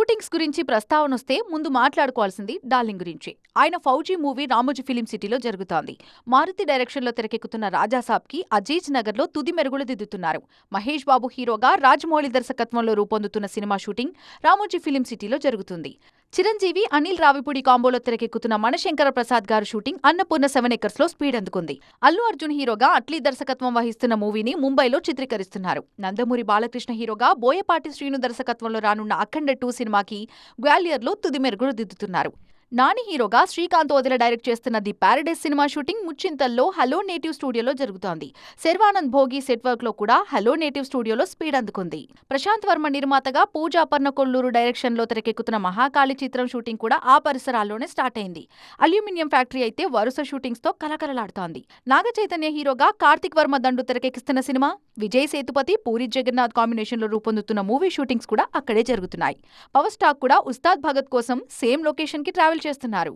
Shootings గురించి ప్రస్తావనొస్తే ముందు మాట్లాడుకోవాల్సింది darling గురించి. ఆయన ఫౌజీ మూవీ రామోజీ ఫిలిం సిటీలో జరుగుతోంది. మారుతి డైరెక్షన్లో తెరకెక్కుతున్న రాజాసాబ్కి అజీజ్ నగర్లో తుది మెరుగులు దిద్దుతున్నారు. మహేష్ బాబు హీరోగా రాజమౌళి దర్శకత్వంలో రూపొందుతున్న సినిమా షూటింగ్ రామోజీ ఫిలిం సిటీలో జరుగుతుంది. చిరంజీవి, అనిల్ రావిపూడి కాంబోలో తెరకెక్కుతున్న మణశంకర ప్రసాద్ గారి షూటింగ్ అన్నపూర్ణ 7 acres లో స్పీడ్ అందుకుంది. అల్లు అర్జున్ హీరోగా అట్లీ దర్శకత్వం వహిస్తున్న మూవీని ముంబైలో చిత్రీకరిస్తున్నారు. నందమూరి బాలకృష్ణ హీరోగా బోయపాటి శ్రీను దర్శకత్వంలో రానున్న అఖండ 2 సినిమాకి గ్వాలియర్లో తుది మెరుగులు దిద్దుతున్నారు. నాని హీరోగా శ్రీకాంత్ ఓదెల డైరెక్ట్ చేస్తున్న ది ప్యారడైజ్ సినిమా షూటింగ్ ముచ్చింతల్లో హలో నేటివ్ స్టూడియోలో జరుగుతోంది. శర్వానంద్ భోగి సెట్ వర్క్ లో కూడా హలో నేటివ్ స్టూడియోలో స్పీడ్ అందుకుంది. ప్రశాంత్ వర్మ నిర్మాతగా పూజా పర్ణకొల్లూరు డైరెక్షన్ లో తెరకెక్కుతున్న మహాకాళి చిత్రం షూటింగ్ కూడా ఆ పరిసరాల్లోనే స్టార్ట్ అయింది. అల్యూమినియం ఫ్యాక్టరీ అయితే వరుస షూటింగ్స్ తో కలకలలాడుతోంది. నాగ చైతన్య హీరోగా కార్తిక్ వర్మ దండు తెరకెక్కిస్తున్న సినిమా, విజయ్ సేతుపతి, పూరి జగన్నాథ్ కాంబినేషన్ లో రూపొందుతున్న మూవీ షూటింగ్స్ కూడా అక్కడే జరుగుతున్నాయి. పవర్ స్టార్ కూడా ఉస్తాద్ భగత్ కోసం సేమ్ లొకేషన్ కి ట్రావెల్ చేస్తున్నారు.